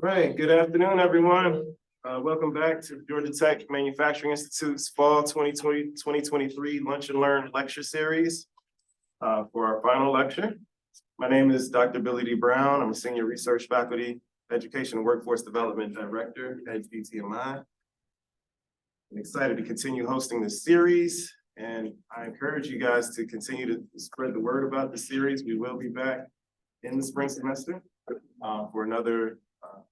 Right, good afternoon, everyone. Welcome back to Georgia Tech Manufacturing Institute's Fall 2023 Lunch and Learn Lecture Series for our final lecture. My name is Dr. Billy D. Brown. I'm a Senior Research Faculty Education and Workforce Development Director at GTMI. I'm excited to continue hosting this series, and I encourage you guys to continue to spread the word about the series. We will be back in the spring semester for another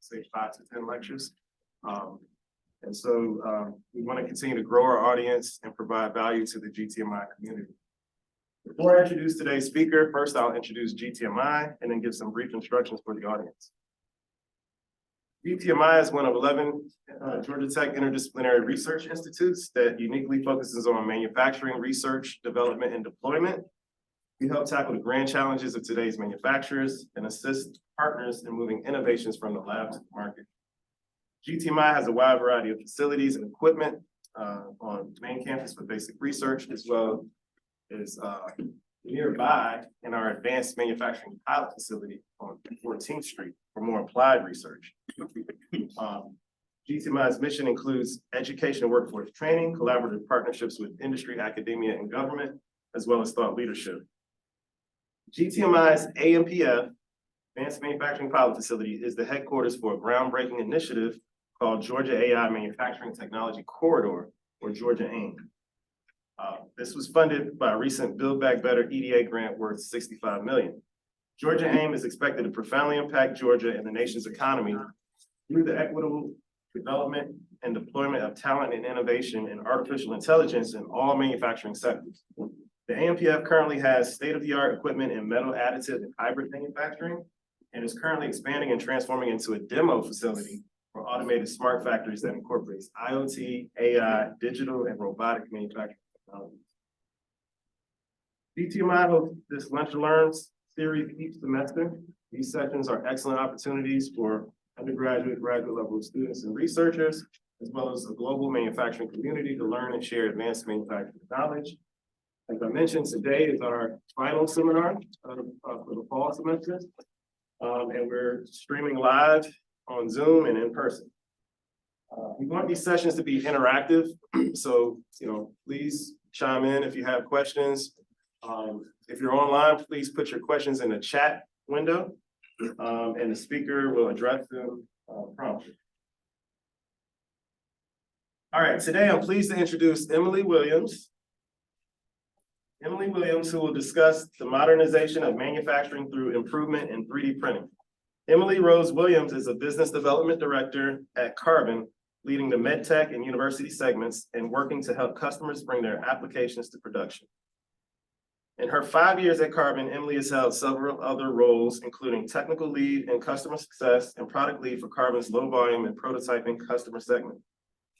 say 5 to 10 lectures. And so we want to continue to grow our audience and provide value to the GTMI community. Before I introduce today's speaker, first I'll introduce GTMI and then give some brief instructions for the audience. GTMI is one of 11 Georgia Tech interdisciplinary research institutes that uniquely focuses on manufacturing, research, development, and deployment. We help tackle the grand challenges of today's manufacturers and assist partners in moving innovations from the lab to the market. GTMI has a wide variety of facilities and equipment on the main campus for basic research, as well as nearby in our advanced manufacturing pilot facility on 14th Street for more applied research. GTMI's mission includes education and workforce training, collaborative partnerships with industry, academia, and government, as well as thought leadership. GTMI's AMPF, Advanced Manufacturing Pilot Facility, is the headquarters for a groundbreaking initiative called Georgia AI Manufacturing Technology Corridor, or Georgia AIM. This was funded by a recent Build Back Better EDA grant worth $65 million. Georgia AIM is expected to profoundly impact Georgia and the nation's economy through the equitable development and deployment of talent and innovation in artificial intelligence in all manufacturing sectors. The AMPF currently has state-of-the-art equipment in metal additive and hybrid manufacturing, and is currently expanding and transforming into a demo facility for automated smart factories that incorporates IoT, AI, digital, and robotic manufacturing technologies. GTMI hosts this Lunch and Learns series each semester. These sessions are excellent opportunities for undergraduate, graduate level students and researchers, as well as a global manufacturing community to learn and share advanced manufacturing knowledge. As I mentioned, today is our final seminar for the fall semester, and we're streaming live on Zoom and in person. We want these sessions to be interactive, so please chime in if you have questions. If you're online, please put your questions in the chat window, and the speaker will address them promptly. All right, today I'm pleased to introduce Emily Williams. Emily Williams, who will discuss the modernization of manufacturing through improvement in 3D printing. Emily Rose Williams is a business development director at Carbon, leading the MedTech and university segments and working to help customers bring their applications to production. In her 5 years at Carbon, Emily has held several other roles, including technical lead in customer success and product lead for Carbon's low volume and prototyping customer segment.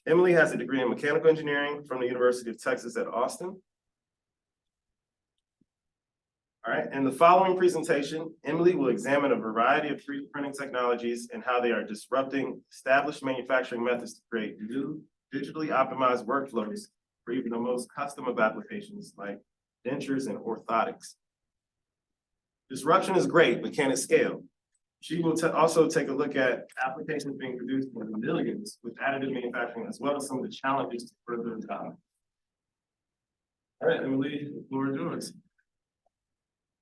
Emily has a degree in mechanical engineering from the University of Texas at Austin. All right, in the following presentation, Emily will examine a variety of 3D printing technologies and how they are disrupting established manufacturing methods to create new digitally optimized workflows for even the most custom of applications like dentures and orthotics. Disruption is great, but can it scale? She will also take a look at applications being produced in the millions with additive manufacturing, as well as some of the challenges to further adopt. All right, Emily, the floor is yours.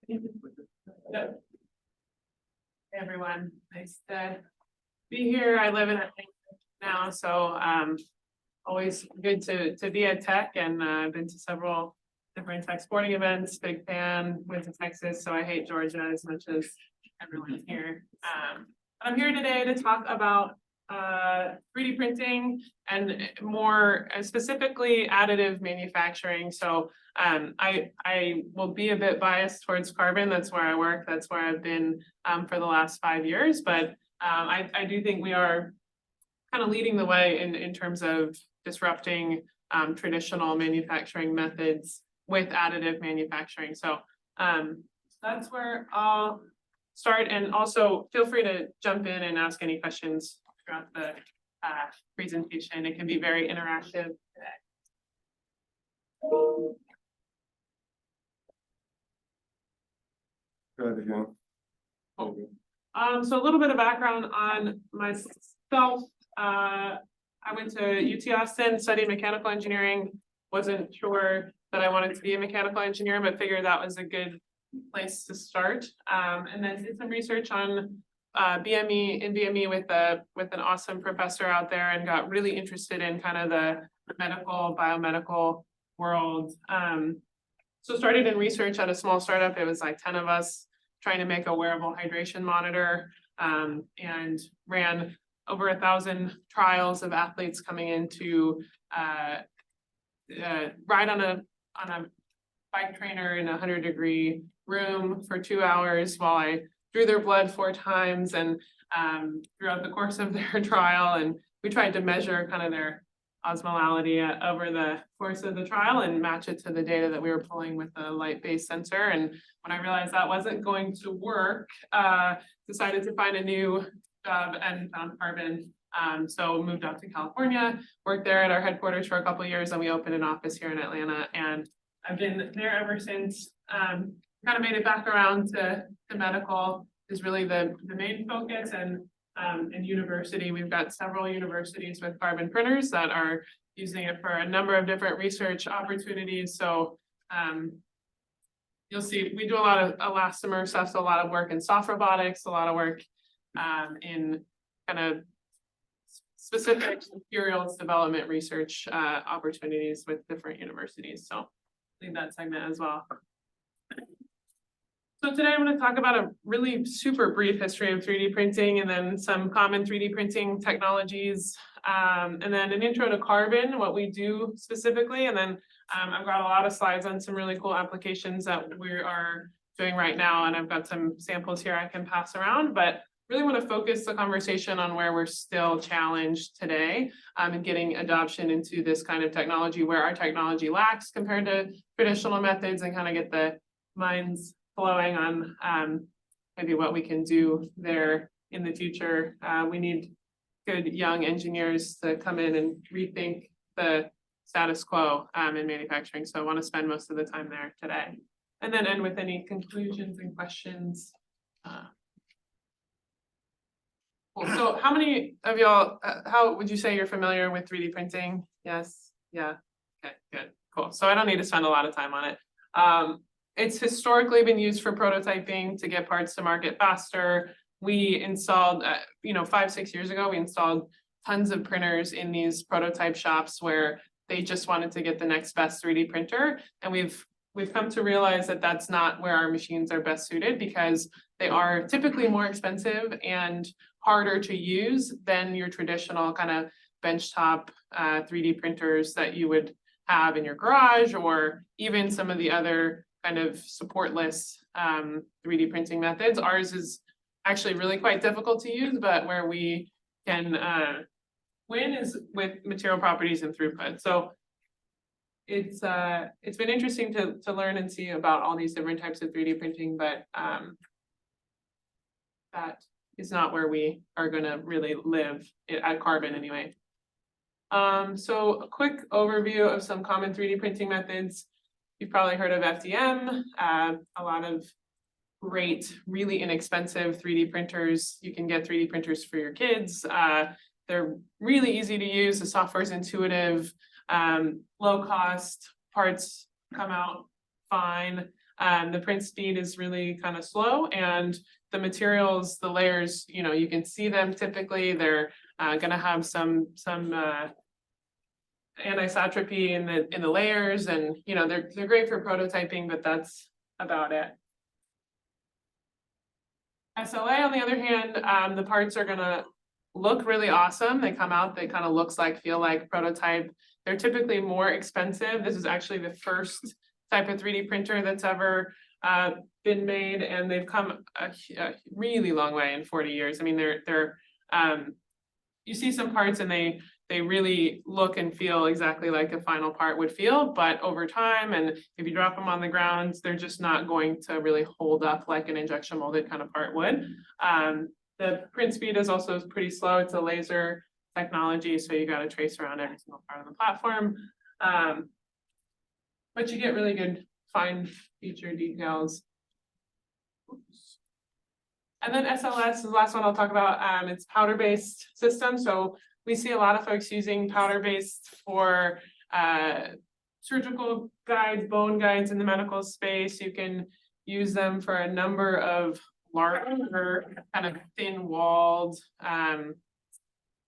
Hey everyone, nice to be here. I live in Atlanta now, so always good to be at Tech, and I've been to several different Tech sporting events. Big fan, went to Texas, so I hate Georgia as much as everyone here. I'm here today to talk about 3D printing and more specifically additive manufacturing. So I will be a bit biased towards Carbon. That's where I work. That's where I've been for the last 5 years. But I do think we are kind of leading the way in terms of disrupting traditional manufacturing methods with additive manufacturing. So that's where I'll start. And also feel free to jump in and ask any questions throughout the presentation. It can be very interactive today. Go ahead again. Oh. So a little bit of background on myself. I went to UT Austin, studied mechanical engineering. Wasn't sure that I wanted to be a mechanical engineer, but figured that was a good place to start. And then did some research on BME with an awesome professor out there, and got really interested in kind of the biomedical world. So started in research at a small startup. It was like 10 of us trying to make a wearable hydration monitor, and ran over 1,000 trials of athletes coming in to ride on a bike trainer in a 100-degree room for 2 hours while I drew their blood 4 times, and throughout the course of their trial. And we tried to measure kind of their osmolality over the course of the trial and match it to the data that we were pulling with a light-based sensor. And when I realized that wasn't going to work, decided to find a new job and found Carbon. So moved out to California, worked there at our headquarters for a couple of years, and we opened an office here in Atlanta. And I've been there ever since. Kind of made it back around to medical is really the main focus, and university. We've got several universities with Carbon printers that are using it for a number of different research opportunities. So you'll see we do a lot of elastomer stuff, so a lot of work in soft robotics, a lot of work in kind of specific materials development research opportunities with different universities. So leave that segment as well. So today I'm going to talk about a really super brief history of 3D printing, and then some common 3D printing technologies, and then an intro to Carbon, what we do specifically. And then I've got a lot of slides on some really cool applications that we are doing right now. And I've got some samples here I can pass around, but really want to focus the conversation on where we're still challenged today, and getting adoption into this kind of technology, where our technology lacks compared to traditional methods, and kind of get the minds flowing on maybe what we can do there in the future. We need good young engineers to come in and rethink the status quo in manufacturing. So I want to spend most of the time there today, and then end with any conclusions and questions. Cool. So how many of y'all, how would you say you're familiar with 3D printing? Yes, yeah, okay, good, cool. So I don't need to spend a lot of time on it. It's historically been used for prototyping to get parts to market faster. We installed, 5-6 years ago, we installed tons of printers in these prototype shops where they just wanted to get the next best 3D printer. And we've come to realize that that's not where our machines are best suited, because they are typically more expensive and harder to use than your traditional kind of benchtop 3D printers that you would have in your garage, or even some of the other kind of supportless 3D printing methods. Ours is actually really quite difficult to use, but where we can win is with material properties and throughput. So it's been interesting to learn and see about all these different types of 3D printing, but that is not where we are going to really live at Carbon anyway. So a quick overview of some common 3D printing methods. You've probably heard of FDM, a lot of great, really inexpensive 3D printers. You can get 3D printers for your kids. They're really easy to use. The software is intuitive, low cost, parts come out fine. The print speed is really kind of slow, and the materials, the layers, you can see them typically. They're going to have some anisotropy in the layers, and they're great for prototyping, but that's about it. SLA, on the other hand, the parts are going to look really awesome. They come out, they kind of feel like prototype. They're typically more expensive. This is actually the first type of 3D printer that's ever been made, and they've come a really long way in 40 years. I mean, they're you see some parts and they really look and feel exactly like a final part would feel, but over time, and if you drop them on the ground, they're just not going to really hold up like an injection molded kind of part would. The print speed is also pretty slow. It's a laser technology, so you got to trace around every single part of the platform. But you get really good fine feature details. And then SLS is the last one I'll talk about. It's powder-based system. So we see a lot of folks using powder-based for surgical guides, bone guides in the medical space. You can use them for a number of larger, kind of thin-walled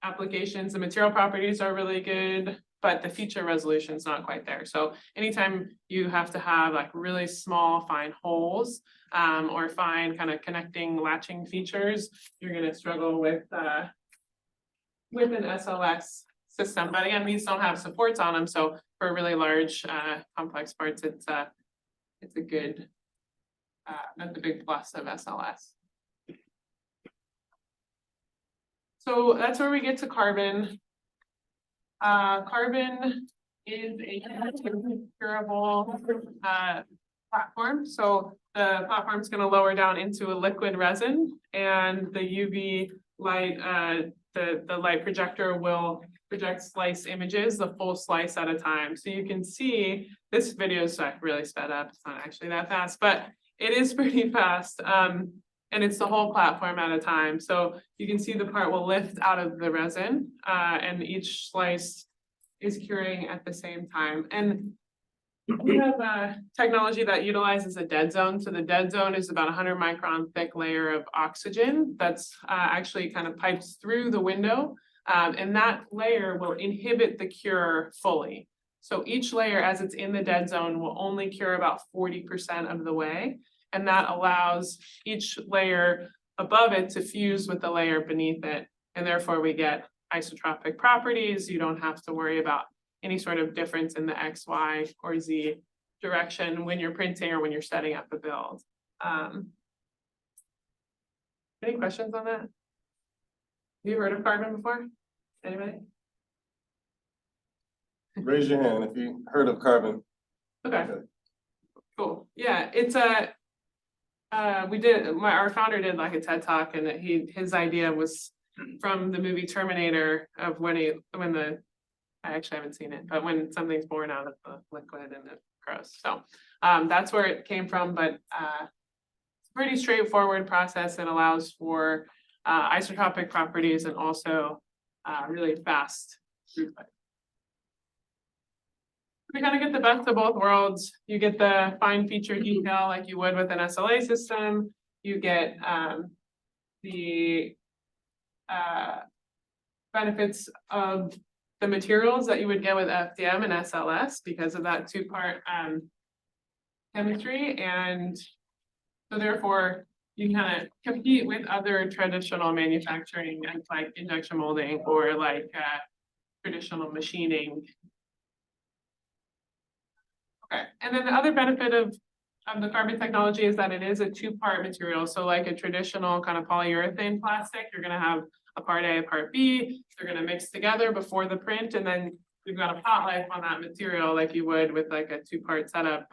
applications. The material properties are really good, but the feature resolution is not quite there. So anytime you have to have like really small, fine holes or fine kind of connecting latching features, you're going to struggle with an SLS system. But again, these don't have supports on them, so for really large, complex parts, it's a good, that's a big plus of SLS. So that's where we get to carbon. Carbon is a curable platform. So the platform is going to lower down into a liquid resin, and the UV light, the light projector will project slice images, the full slice at a time. So you can see this video is like really sped up. It's not actually that fast, but it is pretty fast. And it's the whole platform at a time. So you can see the part will lift out of the resin, and each slice is curing at the same time. And we have a technology that utilizes a dead zone. So the dead zone is about 100 micron thick layer of oxygen that's actually kind of pipes through the window. And that layer will inhibit the cure fully. So each layer, as it's in the dead zone, will only cure about 40% of the way. And that allows each layer above it to fuse with the layer beneath it. And therefore we get isotropic properties. You don't have to worry about any sort of difference in the X, Y, or Z direction when you're printing or when you're setting up a build. Any questions on that? Have you heard of carbon before? Anybody? Raise your hand if you heard of carbon. Okay. Cool. Yeah, it's a our founder did like a TED talk, and his idea was from the movie Terminator of I actually haven't seen it, but when something's born out of the liquid and it grows. So that's where it came from, but it's a pretty straightforward process. It allows for isotropic properties and also really fast throughput. We kind of get the best of both worlds. You get the fine feature detail like you would with an SLA system. You get the benefits of the materials that you would get with FDM and SLS because of that two-part chemistry. And so therefore, you kind of compete with other traditional manufacturing like injection molding or like traditional machining. Okay, and then the other benefit of the carbon technology is that it is a two-part material. So like a traditional kind of polyurethane plastic, you're going to have a part A, a part B. They're going to mix together before the print, and then you've got a pot life on that material like you would with like a two-part setup,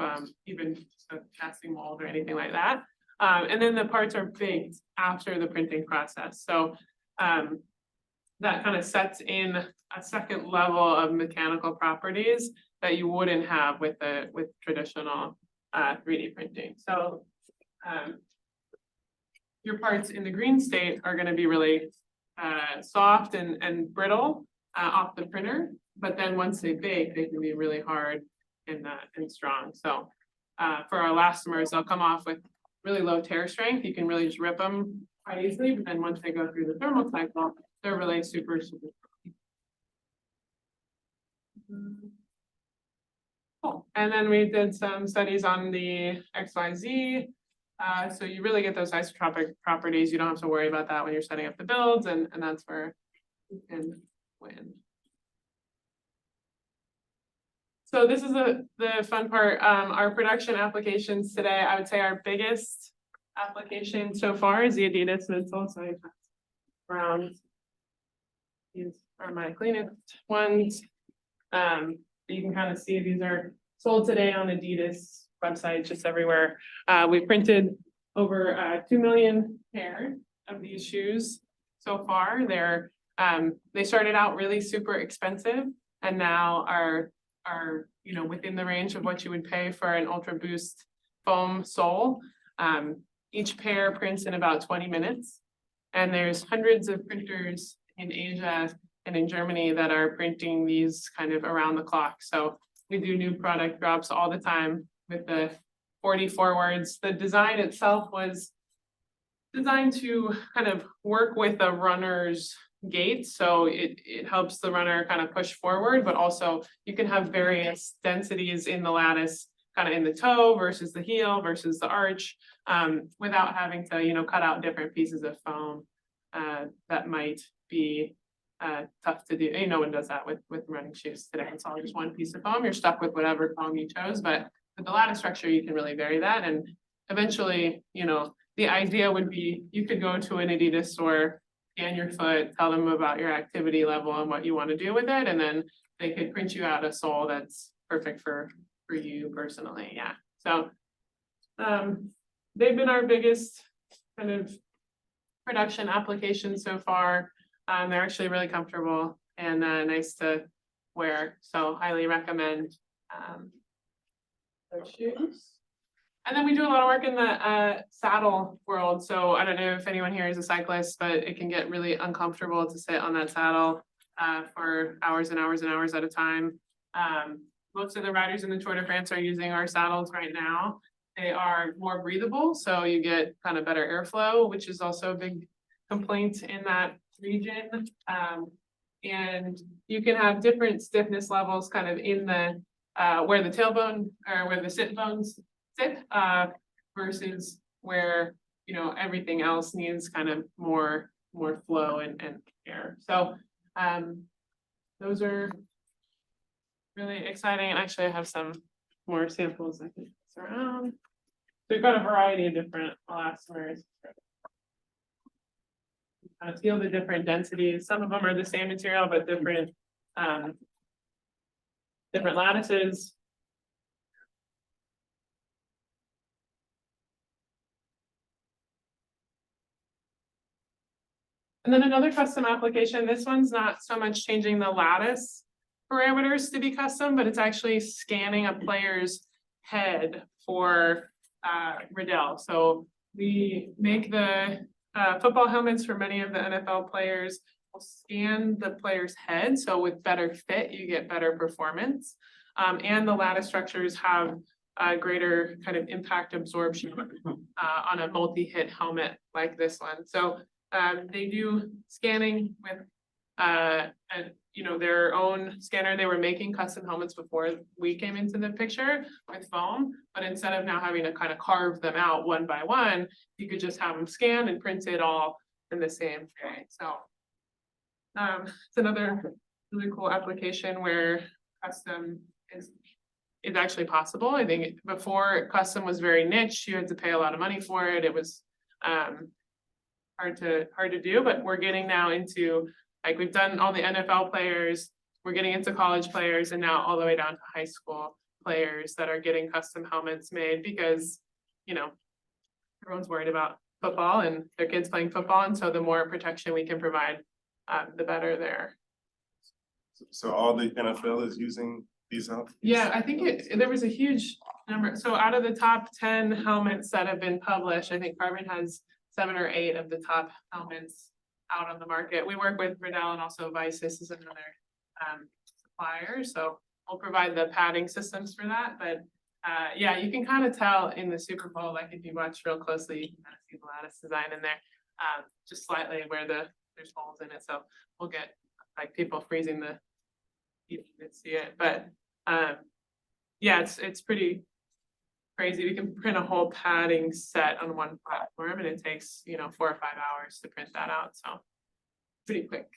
even just a casting mold or anything like that. And then the parts are baked after the printing process. So that kind of sets in a second level of mechanical properties that you wouldn't have with traditional 3D printing. So your parts in the green state are going to be really soft and brittle off the printer, but then once they bake, they can be really hard and strong. So for our elastomers, they'll come off with really low tear strength. You can really just rip them quite easily, but then once they go through the thermal cycle, they're really super strong. Cool. And then we did some studies on the XYZ. So you really get those isotropic properties. You don't have to worry about that when you're setting up the builds, and that's where you can win. So this is the fun part. Our production applications today, I would say our biggest application so far is the Adidas midsole. So around these are my cleanest ones. You can kind of see these are sold today on Adidas website, just everywhere. We printed over 2 million pairs of these shoes so far. They started out really super expensive and now are within the range of what you would pay for an Ultra Boost foam sole. Each pair prints in about 20 minutes. And there's hundreds of printers in Asia and in Germany that are printing these kind of around the clock. So we do new product drops all the time with the 40 forwards. The design itself was designed to kind of work with the runner's gait. So it helps the runner kind of push forward, but also you can have various densities in the lattice, kind of in the toe versus the heel versus the arch, without having to, you know, cut out different pieces of foam that might be tough to do. You know, one does that with running shoes today. It's all just one piece of foam. You're stuck with whatever foam you chose, but with the lattice structure, you can really vary that. And eventually, you know, the idea would be you could go to an Adidas store, scan your foot, tell them about your activity level and what you want to do with it, and then they could print you out a sole that's perfect for you personally. Yeah. So they've been our biggest kind of production application so far. They're actually really comfortable and nice to wear. So highly recommend those shoes. And then we do a lot of work in the saddle world. So I don't know if anyone here is a cyclist, but it can get really uncomfortable to sit on that saddle for hours and hours and hours at a time. Most of the riders in the Tour de France are using our saddles right now. They are more breathable, so you get kind of better airflow, which is also a big complaint in that region. And you can have different stiffness levels kind of in the where the tailbone or where the sit bones sit versus where, you know, everything else needs kind of more flow and air. So those are really exciting. And actually I have some more samples I can pass around. So we've got a variety of different elastomers. Feel the different densities. Some of them are the same material, but different different lattices. And then another custom application, this one's not so much changing the lattice parameters to be custom, but it's actually scanning a player's head for Riddell. So we make the football helmets for many of the NFL players. We'll scan the player's head. So with better fit, you get better performance. And the lattice structures have a greater kind of impact absorption on a multi-hit helmet like this one. So they do scanning with you know, their own scanner. They were making custom helmets before we came into the picture with foam, but instead of now having to kind of carve them out one by one, you could just have them scanned and printed all in the same way. So it's another really cool application where custom is actually possible. I think before custom was very niche, you had to pay a lot of money for it. It was hard to do, but we're getting now into, like, we've done all the NFL players, we're getting into college players, and now all the way down to high school players that are getting custom helmets made because, you know, everyone's worried about football and their kids playing football, and so the more protection we can provide, the better there. So all the NFL is using these helmets? Yeah, I think there was a huge number. So out of the top 10 helmets that have been published, I think Carbon has 7 or 8 of the top helmets out on the market. We work with Riddell and also Visis is another supplier. So we'll provide the padding systems for that. But yeah, you can kind of tell in the Super Bowl, like if you watch real closely, you can kind of see the lattice design in there, just slightly where there's holes in it. So we'll get like people freezing you can see it. But yeah, it's pretty crazy. We can print a whole padding set on one platform and it takes, you know, 4 or 5 hours to print that out. So pretty quick.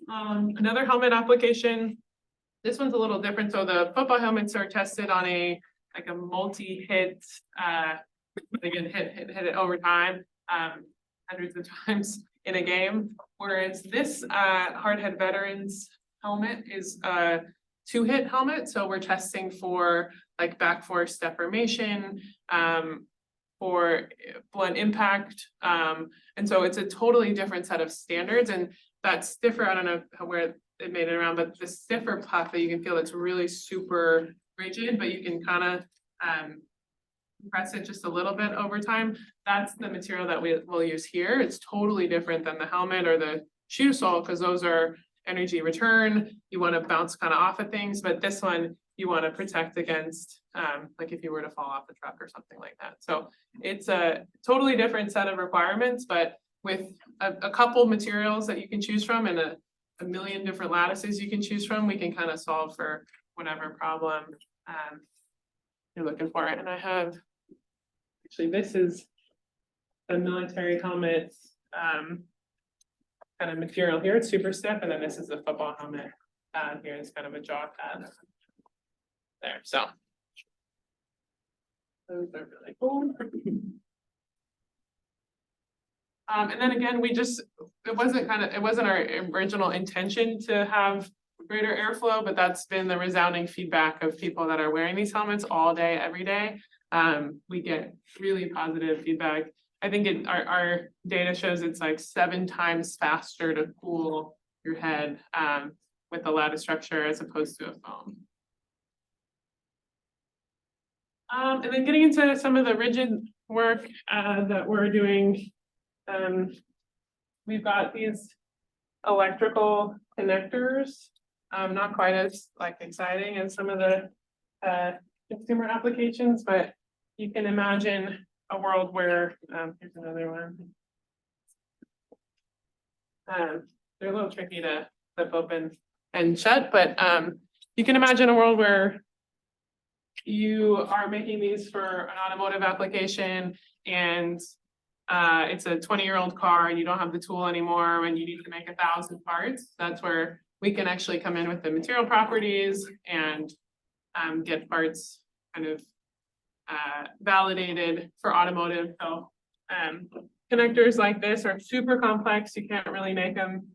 Another helmet application. This one's a little different. So the football helmets are tested on a multi-hit, they can hit it over time, hundreds of times in a game. Whereas this hardhead veterans helmet is 2-hit helmet. So we're testing for like back force deformation, for blunt impact. And so it's a totally different set of standards, and that stiffer, I don't know where it made it around, but the stiffer puff that you can feel, it's really super rigid, but you can kind of compress it just a little bit over time. That's the material that we will use here. It's totally different than the helmet or the shoe sole, because those are energy return. You want to bounce kind of off of things, but this one you want to protect against, like if you were to fall off the truck or something like that. So it's a totally different set of requirements, but with a couple materials that you can choose from and a million different lattices you can choose from, we can kind of solve for whatever problem you're looking for. And I have, actually, this is the military helmet kind of material here. It's super stiff, and then this is the football helmet. Here is kind of a jaw pad there. So those are really cool. And then again, it wasn't our original intention to have greater airflow, but that's been the resounding feedback of people that are wearing these helmets all day, every day. We get really positive feedback. I think our data shows it's like 7 times faster to cool your head with the lattice structure as opposed to a foam. And then getting into some of the rigid work that we're doing. We've got these electrical connectors, not quite as exciting as some of the consumer applications, but you can imagine a world where, here's another one. They're a little tricky to flip open and shut, but you can imagine a world where you are making these for an automotive application, and it's a 20-year-old car and you don't have the tool anymore and you need to make 1,000 parts. That's where we can actually come in with the material properties and get parts kind of validated for automotive. So connectors like this are super complex. You can't really make them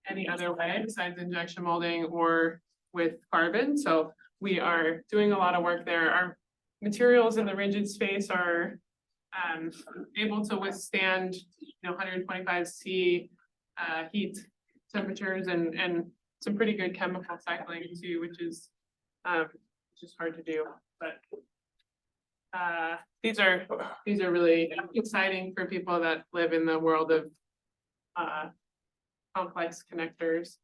any other way besides injection molding or with carbon. So we are doing a lot of work there. Our materials in the rigid space are able to withstand 125 C heat temperatures and some pretty good chemical cycling too, which is hard to do. But these are really exciting for people that live in the world of complex connectors.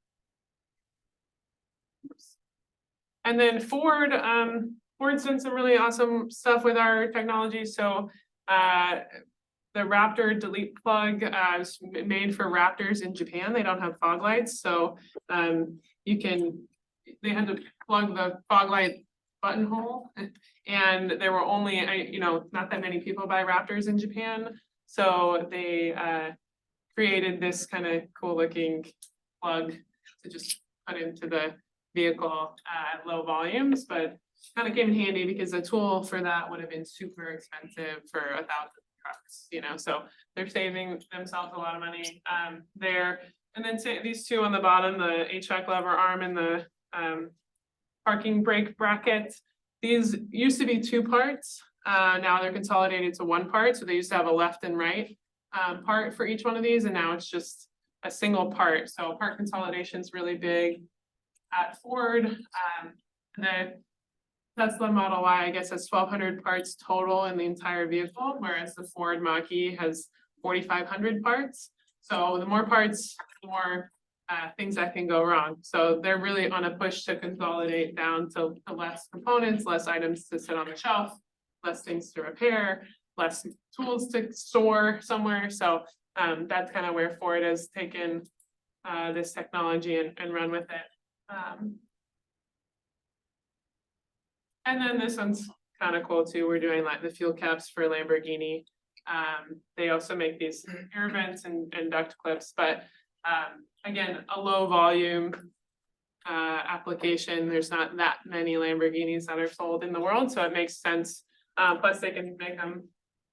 And then Ford's done some really awesome stuff with our technology. So the Raptor delete plug is made for Raptors in Japan. They don't have fog lights, so they had to plug the fog light buttonhole, and there were only not that many people buy Raptors in Japan, so they created this kind of cool looking plug to just put into the vehicle at low volumes, but kind of came in handy because the tool for that would have been super expensive for 1,000 trucks, so they're saving themselves a lot of money there. And then these two on the bottom, the HVAC lever arm and the parking brake bracket, these used to be 2 parts. Now they're consolidated to 1 part. So they used to have a left and right part for each one of these, and now it's just a single part. So part consolidation is really big at Ford. The Tesla Model Y, I guess, has 1,200 parts total in the entire vehicle, whereas the Ford Mach-E has 4,500 parts. So the more parts, the more things that can go wrong. So they're really on a push to consolidate down to less components, less items to sit on the shelf, less things to repair, less tools to store somewhere. So that's kind of where Ford has taken this technology and run with it. And then this one's kind of cool too. We're doing like the fuel caps for Lamborghini. They also make these air vents and duct clips, but again, a low volume application. There's not that many Lamborghinis that are sold in the world, so it makes sense. Plus they can make them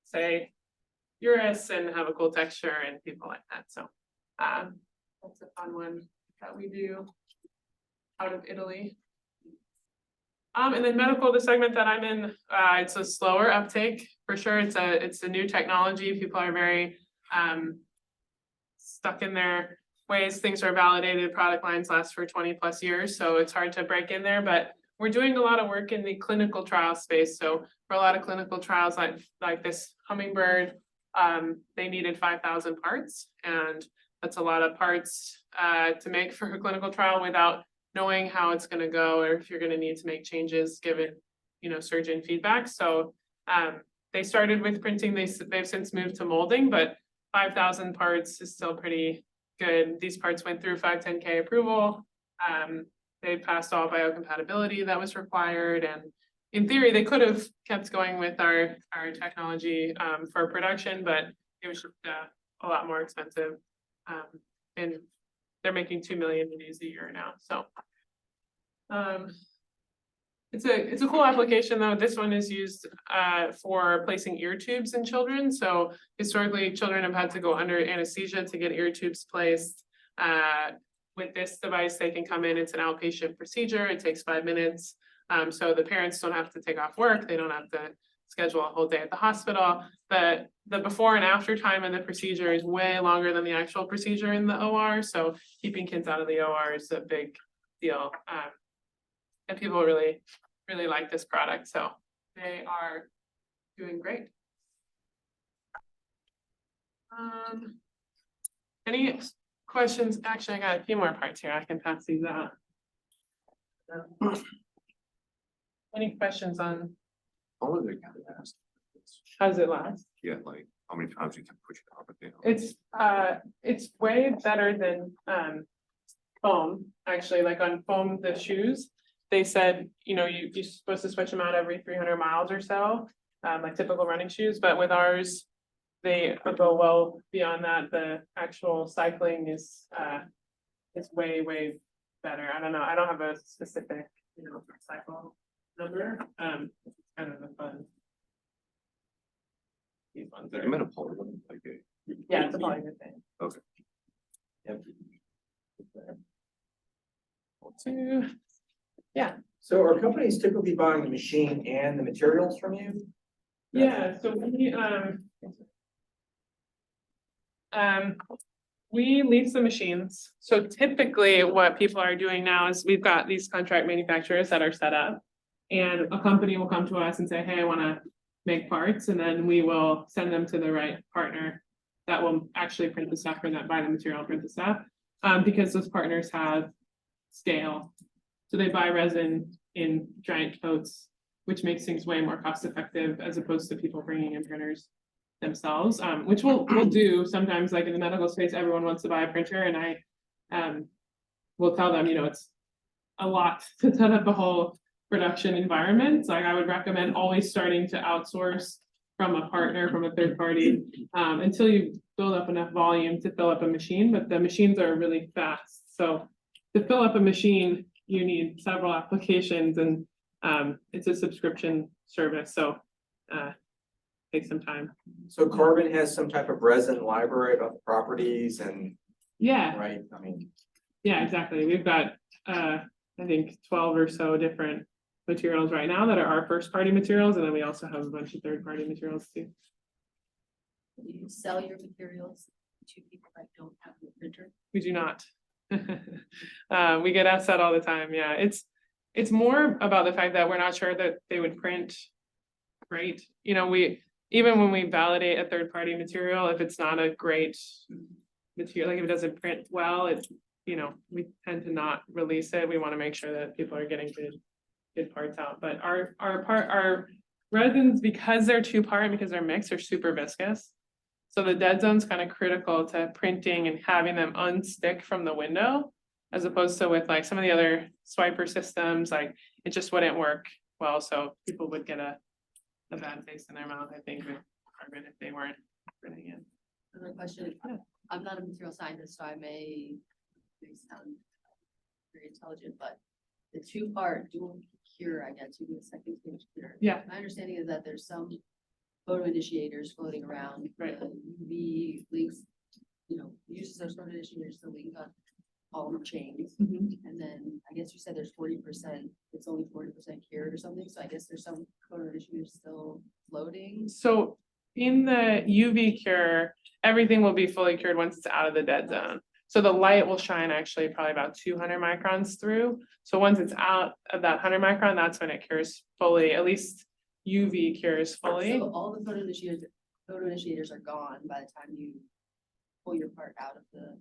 say Urus and have a cool texture and people like that. So that's a fun one that we do out of Italy. And then medical, the segment that I'm in, it's a slower uptake for sure. It's a new technology. People are very stuck in their ways. Things are validated. Product lines last for 20+ years, so it's hard to break in there. But we're doing a lot of work in the clinical trial space. So for a lot of clinical trials like this hummingbird, they needed 5,000 parts, and that's a lot of parts to make for a clinical trial without knowing how it's going to go, or if you're going to need to make changes given, surgeon feedback. So they started with printing. They've since moved to molding, but 5,000 parts is still pretty good. These parts went through 510(k) approval. They passed all biocompatibility that was required, and in theory, they could have kept going with our technology for production, but it was just a lot more expensive. And they're making 2 million of these a year now. So it's a cool application though. This one is used for placing ear tubes in children. So historically, children have had to go under anesthesia to get ear tubes placed. With this device, they can come in. It's an outpatient procedure. It takes 5 minutes. So the parents don't have to take off work. They don't have to schedule a whole day at the hospital. But the before and after time in the procedure is way longer than the actual procedure in the OR. So keeping kids out of the OR is a big deal. And people really, really like this product. So they are doing great. Any questions? Actually, I got a few more parts here. I can pass these out. Any questions on How long they kind of last? how does it last? Yeah, like how many times you can push it up and down? It's way better than foam, actually. Like on foam, the shoes, they said, you're supposed to switch them out every 300 miles or so, like typical running shoes, but with ours, they go well beyond that. The actual cycling is way, way better. I don't know. I don't have a specific, cycle number. It's kind of a fun. These ones I are, meant a polar one, like a. yeah, it's a polymer thing. Okay. Yep. Two. Yeah. So are companies typically buying the machine and the materials from you? Yeah, so we lease the machines. So typically what people are doing now is we've got these contract manufacturers that are set up, and a company will come to us and say, hey, I want to make parts, and then we will send them to the right partner that will actually print the stuff, or that buy the material, print the stuff, because those partners have scale. So they buy resin in giant totes, which makes things way more cost effective as opposed to people bringing in printers themselves, which we'll do sometimes. Like in the medical space, everyone wants to buy a printer, and I will tell them, it's a lot to set up a whole production environment. So I would recommend always starting to outsource from a partner, from a third party, until you build up enough volume to fill up a machine. But the machines are really fast. So to fill up a machine, you need several applications, and it's a subscription service. So take some time. So Carbon has some type of resin library about the properties and, Yeah, right, yeah, exactly. We've got I think 12 or so different materials right now that are our first party materials, and then we also have a bunch of third party materials too. Do you sell your materials to people that don't have a printer? We do not. We get asked that all the time. Yeah, it's more about the fact that we're not sure that they would print great. Even when we validate a third party material, if it's not a great material, like if it doesn't print well, we tend to not release it. We want to make sure that people are getting good parts out. But our resins, because they're 2-part, because they're mixed, are super viscous. So the dead zone's kind of critical to printing and having them unstick from the window, as opposed to with like some of the other swiper systems, like it just wouldn't work well. So people would get a bad taste in their mouth, I think, with carbon if they weren't printing it. Another question. I'm not a material scientist, so I may sound very intelligent, but the 2-part dual cure, I guess, you do a second stage cure. Yeah. My understanding is that there's some photo initiators floating around. Right. UV links, uses those photo initiators to link on all the chains. And then I guess you said there's 40%, it's only 40% cured or something. So I guess there's some photo initiators still floating. So in the UV cure, everything will be fully cured once it's out of the dead zone. So the light will shine actually probably about 200 microns through. So once it's out of that 100 micron, that's when it cures fully, at least UV cures fully. So all the photo initiators are gone by the time you pull your part out of the.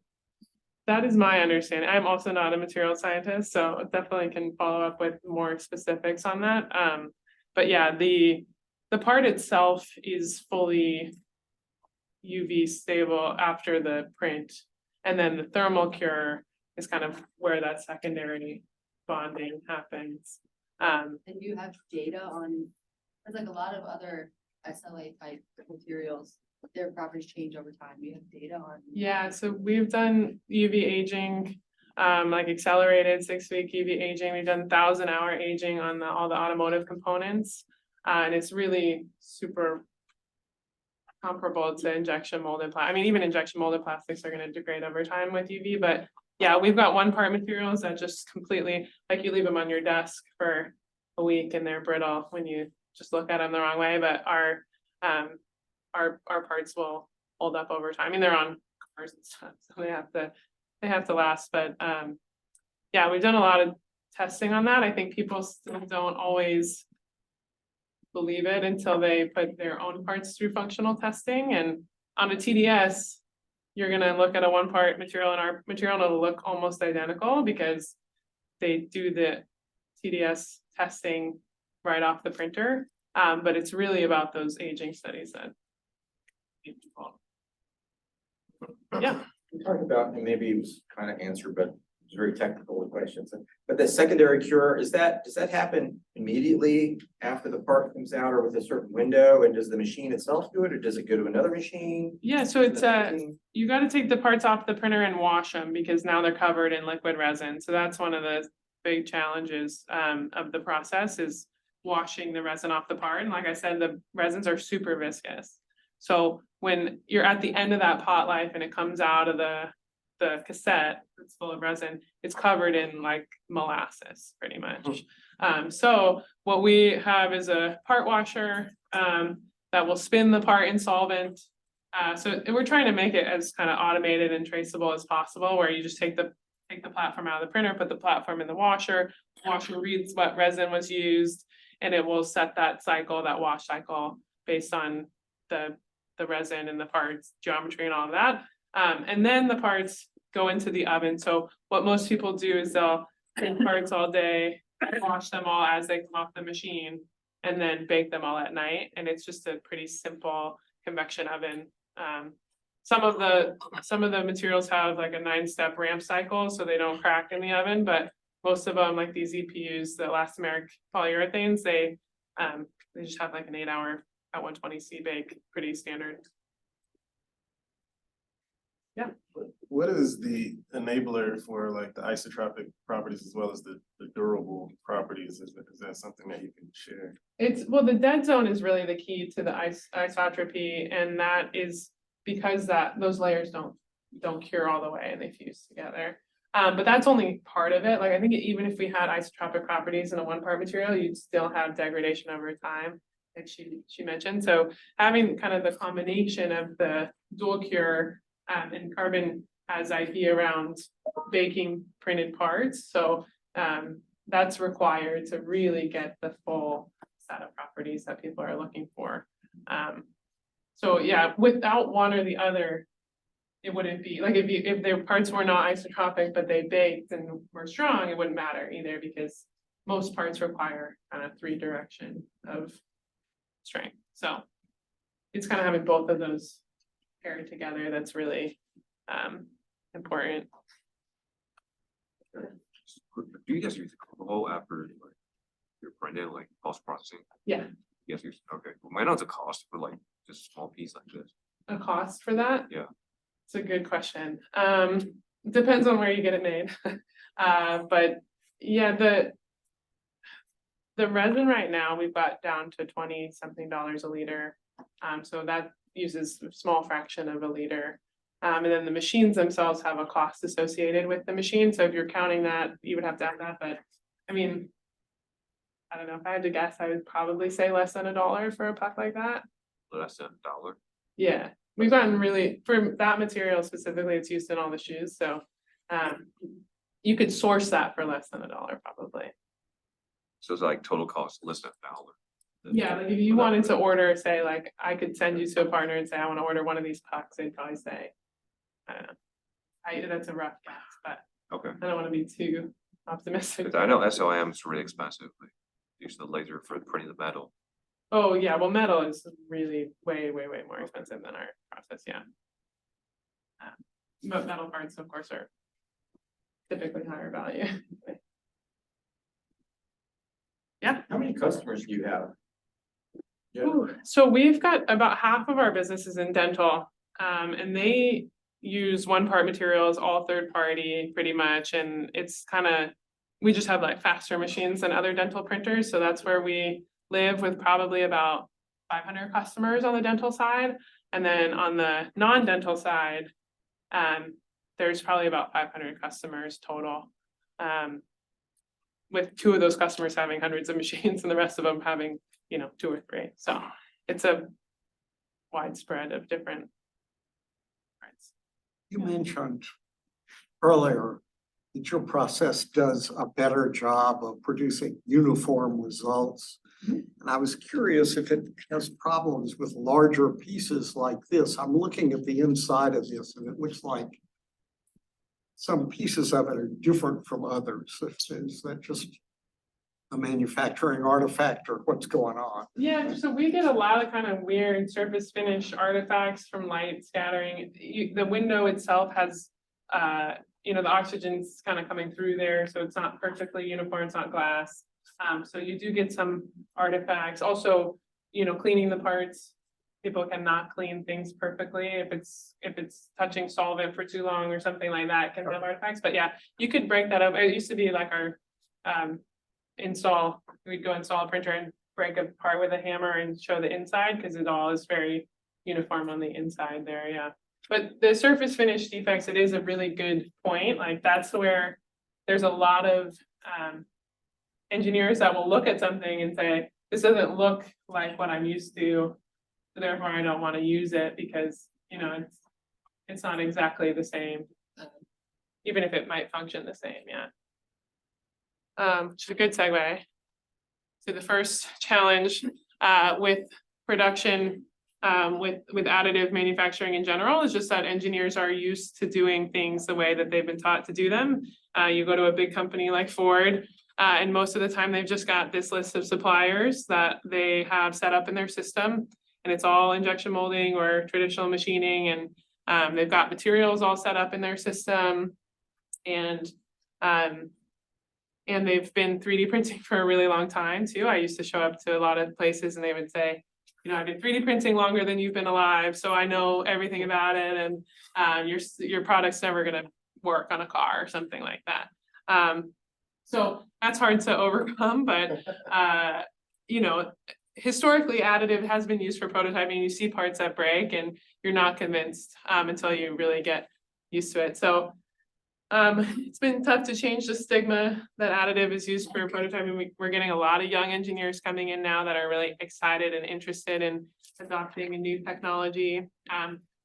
That is my understanding. I'm also not a material scientist, so definitely can follow up with more specifics on that. But yeah, the part itself is fully UV stable after the print. And then the thermal cure is kind of where that secondary bonding happens. And you have data on, there's like a lot of other SLA type materials, their properties change over time. You have data on. Yeah, so we've done UV aging, like accelerated 6-week UV aging. We've done 1,000-hour aging on all the automotive components. And it's really super comparable to injection molded plastic. I mean, even injection molded plastics are going to degrade over time with UV, but yeah, we've got one part materials that just completely, like you leave them on your desk for a week and they're brittle when you just look at them the wrong way, but our parts will hold up over time. I mean, they're on cars and stuff, so they have to last, but yeah, we've done a lot of testing on that. I think people still don't always believe it until they put their own parts through functional testing. And on a TDS, you're gonna look at a one part material and our material will look almost identical because they do the TDS testing right off the printer. But it's really about those aging studies that. Yeah. We talked about, and maybe it was kind of answered, but it was very technical with questions. But the secondary cure, does that happen immediately after the part comes out or with a certain window? And does the machine itself do it or does it go to another machine? Yeah, so it's you got to take the parts off the printer and wash them because now they're covered in liquid resin. So that's one of the big challenges of the process is washing the resin off the part. And like I said, the resins are super viscous. So when you're at the end of that pot life and it comes out of the cassette that's full of resin, it's covered in like molasses pretty much. So what we have is a part washer that will spin the part in solvent. So we're trying to make it as kind of automated and traceable as possible, where you just take the platform out of the printer, put the platform in the washer reads what resin was used, and it will set that wash cycle based on the resin and the parts geometry and all of that. And then the parts go into the oven. So what most people do is they'll take parts all day, wash them all as they come off the machine, and then bake them all at night. And it's just a pretty simple convection oven. Some of the materials have like a 9-step ramp cycle, so they don't crack in the oven, but most of them, like these EPUs, the elastomeric polyurethanes, they just have like an 8-hour at 120C bake, pretty standard. Yeah. What is the enabler for like the isotropic properties as well as the durable properties? Is that something that you can share? Well, the dead zone is really the key to the isotropy, and that is because those layers don't cure all the way and they fuse together. But that's only part of it. Like I think even if we had isotropic properties in a one part material, you'd still have degradation over time, like she mentioned. So having kind of the combination of the dual cure and carbon has IP around baking printed parts. So that's required to really get the full set of properties that people are looking for. So yeah, without one or the other, it wouldn't be like if their parts were not isotropic, but they baked and were strong, it wouldn't matter either because most parts require kind of 3 direction of strength. So it's kind of having both of those paired together that's really important. Do you guys use the whole after like you're printing like post processing? Yeah. Yes, okay. Well, mine knows a cost for like just a small piece like this. A cost for that? Yeah. It's a good question. Depends on where you get it made. But yeah, the resin right now we've got down to $20-something a liter. So that uses a small fraction of a liter. And then the machines themselves have a cost associated with the machine. So if you're counting that, you would have to have that. But I mean, I don't know, if I had to guess, I would probably say less than $1 for a puck like that. Less than $1. Yeah. We've gotten really, for that material specifically, it's used in all the shoes, so, you could source that for less than $1 probably. So it's like total cost less than $1. Yeah, like if you wanted to order, say, like, I could send you to a partner and say, I wanna order one of these pucks, they'd probably say, I don't know. That's a rough guess, but Okay, I don't wanna be too optimistic. because I know SOM is really expensive, like, use the laser for printing the metal. Oh, yeah, well, metal is really way more expensive than our process, yeah. But metal parts, of course, are typically higher value. How many customers do you have? Yeah. Ooh, so we've got about half of our businesses in dental, and they use one part materials, all third party pretty much, and it's kind of, we just have like faster machines than other dental printers, so that's where we live with probably about 500 customers on the dental side, and then on the non-dental side, there's probably about 500 customers total. With 2 of those customers having hundreds of machines and the rest of them having, 2 or 3. So it's a widespread of different parts. You mentioned earlier that your process does a better job of producing uniform results. Mhm. And I was curious if it has problems with larger pieces like this. I'm looking at the inside of this and it looks like some pieces of it are different from others. Is that just a manufacturing artifact or what's going on? Yeah, so we get a lot of kind of weird surface finish artifacts from light scattering. The window itself has, the oxygen's kind of coming through there, so it's not perfectly uniform, it's not glass. So you do get some artifacts. Also, cleaning the parts. People cannot clean things perfectly. If it's touching solvent for too long or something like that, it can have artifacts. But yeah, you could break that up. It used to be like our we'd go install a printer and break a part with a hammer and show the inside because it all is very uniform on the inside there, yeah. But the surface finish defects, it is a really good point. Like that's where there's a lot of engineers that will look at something and say, this doesn't look like what I'm used to. Therefore, I don't want to use it because, it's not exactly the same. Even if it might function the same, yeah. Which is a good segue to the first challenge with production, with additive manufacturing in general, is just that engineers are used to doing things the way that they've been taught to do them. You go to a big company like Ford, and most of the time they've just got this list of suppliers that they have set up in their system. And it's all injection molding or traditional machining, and they've got materials all set up in their system. And they've been 3D printing for a really long time too. I used to show up to a lot of places and they would say, I've been 3D printing longer than you've been alive, so I know everything about it, and your product's never gonna work on a car or something like that. So that's hard to overcome, but historically, additive has been used for prototyping. You see parts that break and you're not convinced until you really get used to it. So it's been tough to change the stigma that additive is used for prototyping. We're getting a lot of young engineers coming in now that are really excited and interested in adopting a new technology.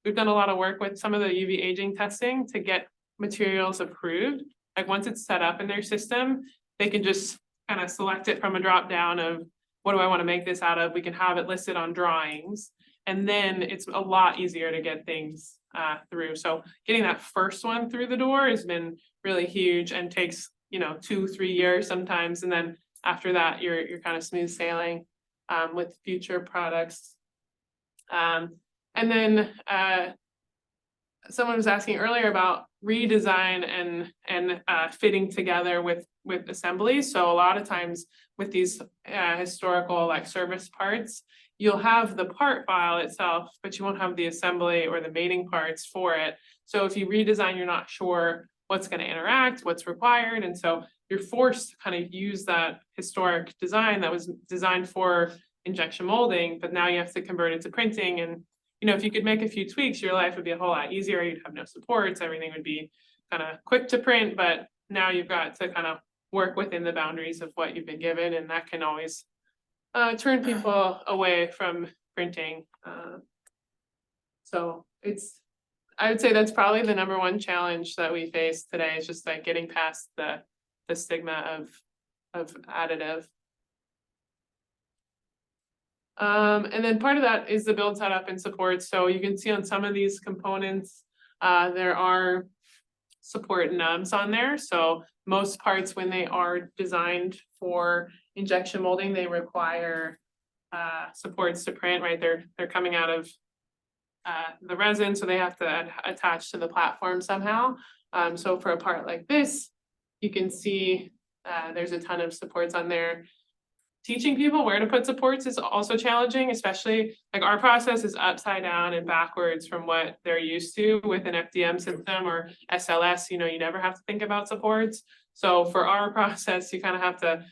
We've done a lot of work with some of the UV aging testing to get materials approved. Like once it's set up in their system, they can just kind of select it from a drop down of what do I want to make this out of? We can have it listed on drawings, and then it's a lot easier to get things through. So getting that first one through the door has been really huge and takes 2-3 years sometimes, and then after that you're kind of smooth sailing with future products. And then someone was asking earlier about redesign and fitting together with assemblies. So a lot of times with these historical like service parts, you'll have the part file itself, but you won't have the assembly or the mating parts for it. So if you redesign, you're not sure what's going to interact, what's required. And so you're forced to kind of use that historic design that was designed for injection molding, but now you have to convert it to printing. And if you could make a few tweaks, your life would be a whole lot easier. You'd have no supports, everything would be kind of quick to print, but now you've got to kind of work within the boundaries of what you've been given, and that can always turn people away from printing. So I would say that's probably the number one challenge that we face today, is just like getting past the stigma of additive. And then part of that is the build setup and support. So you can see on some of these components, there are support nubs on there. So most parts, when they are designed for injection molding, they require supports to print, right? They're coming out of the resin, so they have to attach to the platform somehow. So for a part like this, you can see there's a ton of supports on there. Teaching people where to put supports is also challenging, especially like our process is upside down and backwards from what they're used to with an FDM system or SLS. You know, you never have to think about supports. So for our process, you kind of have to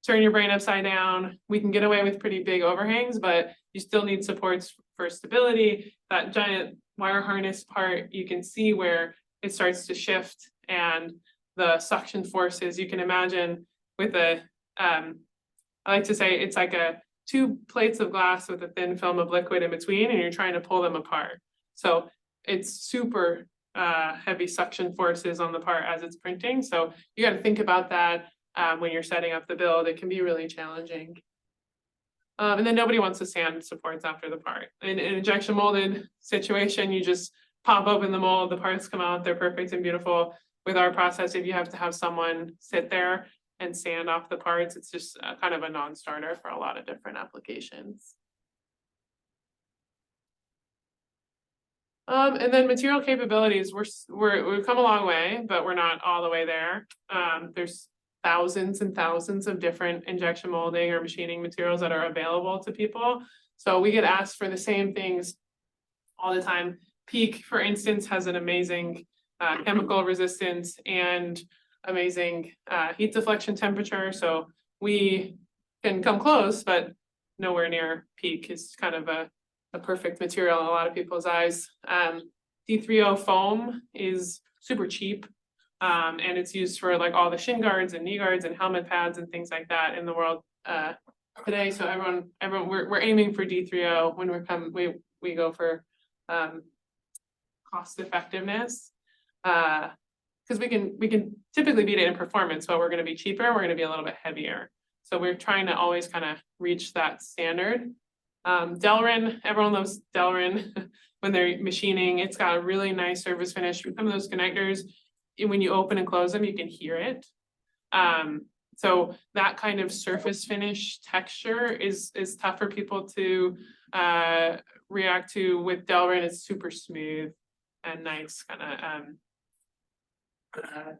turn your brain upside down. We can get away with pretty big overhangs, but you still need supports for stability. That giant wire harness part, you can see where it starts to shift, and the suction forces, you can imagine with a, I like to say it's like two plates of glass with a thin film of liquid in between, and you're trying to pull them apart. So it's super heavy suction forces on the part as it's printing. So you got to think about that when you're setting up the build. It can be really challenging. And then nobody wants to sand supports after the part. In an injection molded situation, you just pop open the mold, the parts come out, they're perfect and beautiful. With our process, if you have to have someone sit there and sand off the parts, it's just kind of a non-starter for a lot of different applications. And then material capabilities, we've come a long way, but we're not all the way there. There's thousands and thousands of different injection molding or machining materials that are available to people. So we get asked for the same things all the time. PEEK, for instance, has an amazing chemical resistance and amazing heat deflection temperature. So we can come close, but nowhere near PEEK. Is kind of a perfect material in a lot of people's eyes. D3O foam is super cheap. And it's used for like all the shin guards and knee guards and helmet pads and things like that in the world today. So everyone, we're aiming for D3O when we go for cost effectiveness. Because we can typically beat it in performance, but we're going to be cheaper. We're going to be a little bit heavier. So we're trying to always kind of reach that standard. Delrin, everyone loves Delrin when they're machining. It's got a really nice surface finish. Some of those connectors, when you open and close them, you can hear it. So that kind of surface finish texture is tough for people to react to. With Delrin, it's super smooth and nice, kind of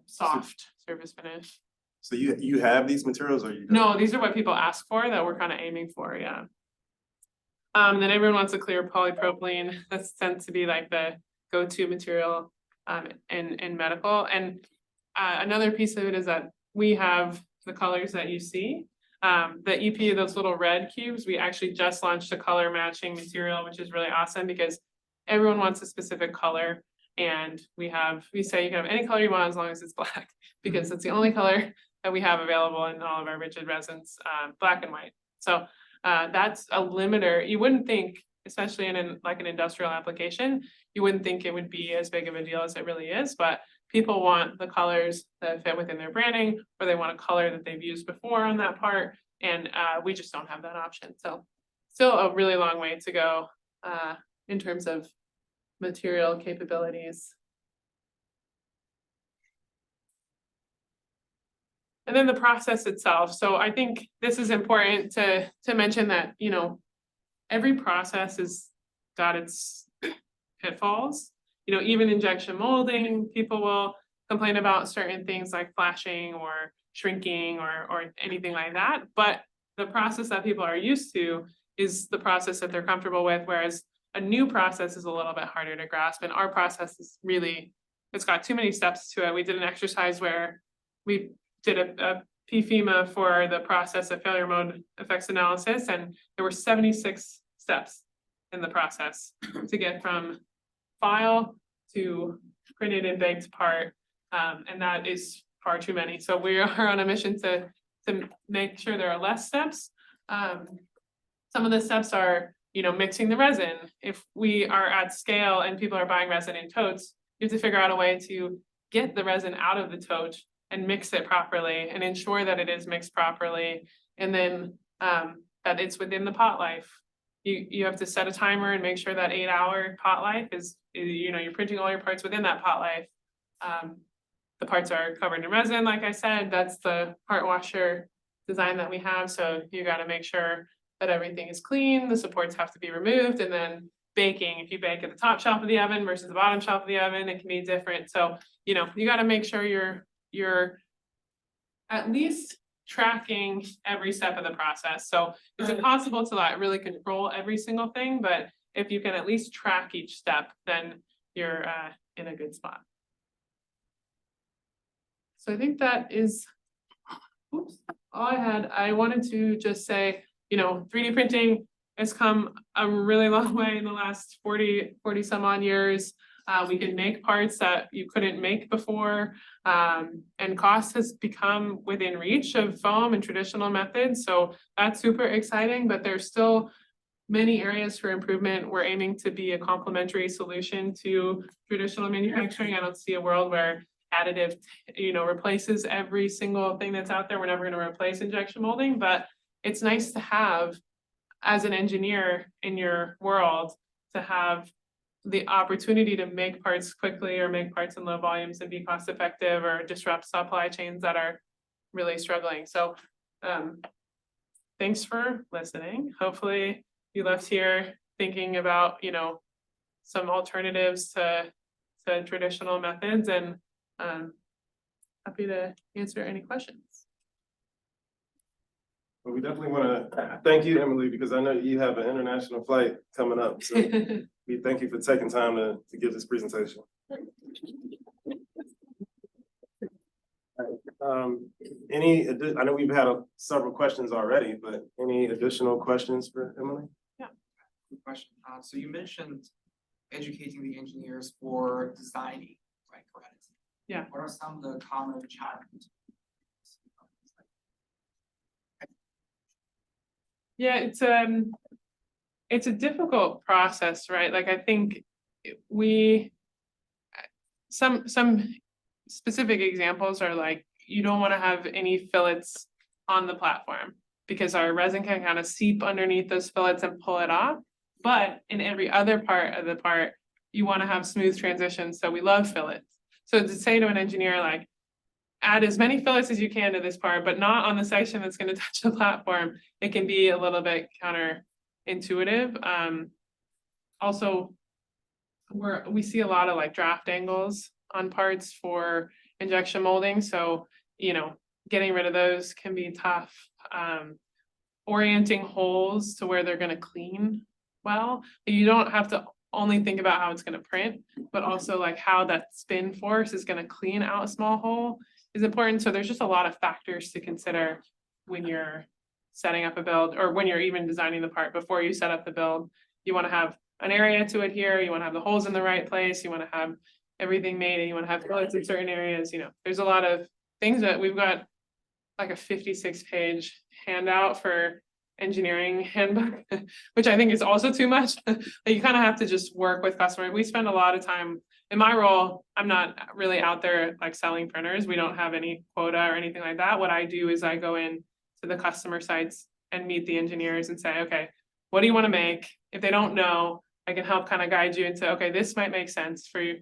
soft surface finish. So you have these materials, or you don't? No, these are what people ask for that we're kind of aiming for, yeah. Then everyone wants a clear polypropylene. That tends to be like the go-to material in medical. And another piece of it is that we have the colors that you see. The EP, those little red cubes, we actually just launched a color matching material, which is really awesome because everyone wants a specific color. And we say you can have any color you want as long as it's black, because that's the only color that we have available in all of our rigid resins, black and white. So that's a limiter. You wouldn't think, especially in an industrial application, you wouldn't think it would be as big of a deal as it really is, but people want the colors that fit within their branding, or they want a color that they've used before on that part. And we just don't have that option. So still a really long way to go in terms of material capabilities. And then the process itself. So I think this is important to mention that, you know, every process has got its pitfalls. You know, even injection molding, people will complain about certain things like flashing or shrinking or anything like that. But the process that people are used to is the process that they're comfortable with, whereas a new process is a little bit harder to grasp. And our process is really, it's got too many steps to it. We did an exercise where we did a PFEMA for the process of failure mode effects analysis, and there were 76 steps in the process to get from file to printed and baked part, and that is far too many. So we are on a mission to make sure there are less steps. Some of the steps are mixing the resin. If we are at scale and people are buying resin in totes, you have to figure out a way to get the resin out of the tote and mix it properly and ensure that it is mixed properly. And then that it's within the pot life. You have to set a timer and make sure that 8-hour pot life is, you're printing all your parts within that pot life. The parts are covered in resin, like I said, that's the part washer design that we have. So you gotta make sure that everything is clean, the supports have to be removed, and then baking, if you bake at the top shelf of the oven versus the bottom shelf of the oven, it can be different. So, you gotta make sure you're at least tracking every step of the process. So it's impossible to like really control every single thing, but if you can at least track each step, then you're in a good spot. So I think that is, all I had. I wanted to just say, 3D printing has come a really long way in the last 40 some odd years. We can make parts that you couldn't make before, and cost has become within reach of foam and traditional methods. So that's super exciting, but there's still many areas for improvement. We're aiming to be a complementary solution to traditional manufacturing. I don't see a world where additive, replaces every single thing that's out there. We're never going to replace injection molding, but it's nice to have, as an engineer in your world, to have the opportunity to make parts quickly or make parts in low volumes and be cost effective or disrupt supply chains that are really struggling. So thanks for listening. Hopefully you left here thinking about, some alternatives to traditional methods, and happy to answer any questions. Well, we definitely want to thank you, Emily, because I know you have an international flight coming up. So we thank you for taking time to give this presentation. I know we've had several questions already, but any additional questions for Emily? Good question. So you mentioned educating the engineers for designing, right? Correct. Yeah. What are some of the common challenges? Yeah, it's a difficult process, right? Like, I think some specific examples are like, you don't want to have any fillets on the platform because our resin can kind of seep underneath those fillets and pull it off. But in every other part of the part, you want to have smooth transitions. So we love fillets. So to say to an engineer, like, add as many fillets as you can to this part, but not on the section that's going to touch the platform, it can be a little bit counterintuitive. Also, we see a lot of like draft angles on parts for injection molding. So, getting rid of those can be tough. Orienting holes to where they're going to clean well. You don't have to only think about how it's going to print, but also like how that spin force is going to clean out a small hole is important. So there's just a lot of factors to consider when you're setting up a build, or when you're even designing the part before you set up the build. You want to have an area to adhere, you want to have the holes in the right place, you want to have everything made, and you want to have fillets in certain areas. There's a lot of things that we've got, like a 56-page handout for engineering handbook, which I think is also too much. You kind of have to just work with customers. We spend a lot of time in my role. I'm not really out there like selling printers. We don't have any quota or anything like that. What I do is I go in to the customer sites and meet the engineers and say, okay, what do you want to make? If they don't know, I can help kind of guide you into, okay, this might make sense for you,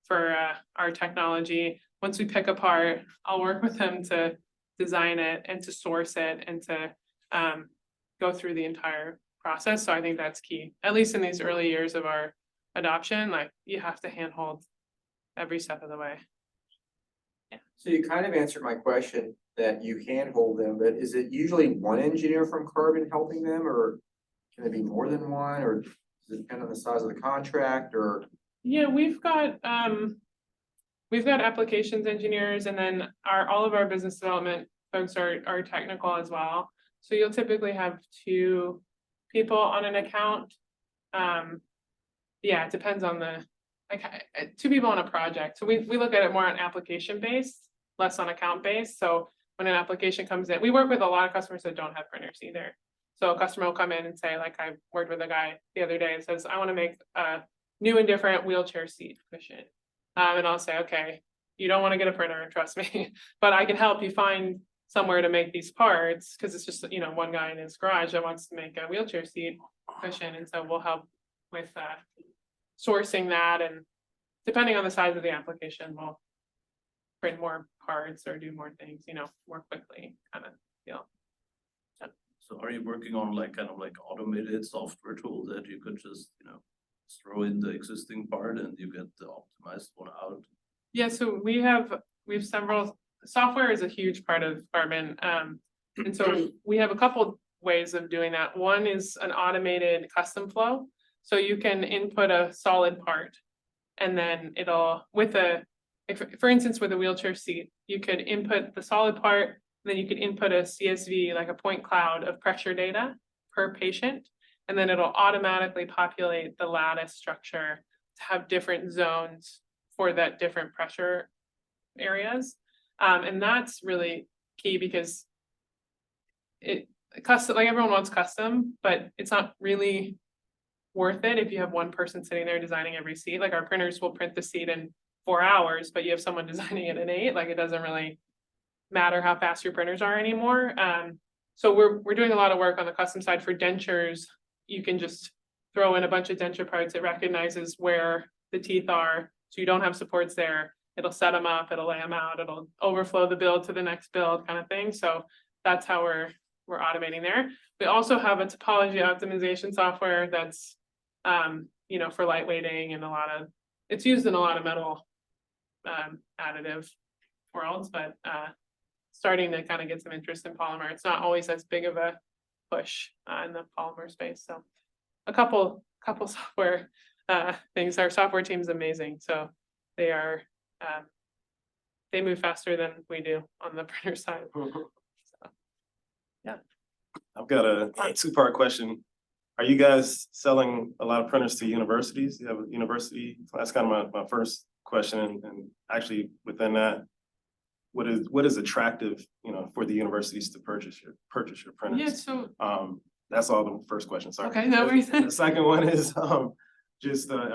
for our technology. Once we pick apart, I'll work with them to design it and to source it and to go through the entire process. So I think that's key, at least in these early years of our adoption. Like, you have to handhold every step of the way. Yeah. So you kind of answered my question that you can hold them, but is it usually one engineer from Carbon helping them, or can it be more than one, or does it depend on the size of the contract? Or Yeah, we've got applications engineers, and then all of our business development folks are technical as well. So you'll typically have 2 people on an account. Yeah, it depends on 2 people on a project. So we look at it more on application based, less on account based. So when an application comes in, we work with a lot of customers that don't have printers either. So a customer will come in and say, like, I worked with a guy the other day and says, I want to make a new and different wheelchair seat cushion. And I'll say, okay, you don't want to get a printer, trust me, but I can help you find somewhere to make these parts, because it's just, one guy in his garage that wants to make a wheelchair seat cushion, and so we'll help with sourcing that, and depending on the size of the application, we'll print more parts or do more things, more quickly, kind of deal. So are you working on like kind of like automated software tool that you could just, throw in the existing part and you get the optimized one out? Yeah, so we have several, software is a huge part of Carbon. And so we have a couple ways of doing that. One is an automated custom flow. So you can input a solid part, and then it'll, for instance, with a wheelchair seat, you could input the solid part, then you could input a CSV, like a point cloud of pressure data per patient, and then it'll automatically populate the lattice structure to have different zones for that different pressure areas. And that's really key, because custom, like, everyone wants custom, but it's not really worth it if you have one person sitting there designing every seat. Like, our printers will print the seat in 4 hours, but you have someone designing it in 8. Like, it doesn't really matter how fast your printers are anymore. So we're doing a lot of work on the custom side for dentures. You can just throw in a bunch of denture parts. It recognizes where the teeth are, so you don't have supports there. It'll set them up, it'll lay them out, it'll overflow the build to the next build, kind of thing. So that's how we're automating there. We also have a topology optimization software that's for lightweighting, and it's used in a lot of metal additive worlds, but starting to kind of get some interest in polymer. It's not always as big of a push in the polymer space. So a couple software things. Our software team's amazing. So they are they move faster than we do on the printer side. So, yeah. I've got a 2-part question. Are you guys selling a lot of printers to universities? You have a university? That's kind of my first question, and actually within that, what is attractive, for the universities to purchase your printers? Yeah, so That's all the first question, sorry. okay, no worries. The second one is are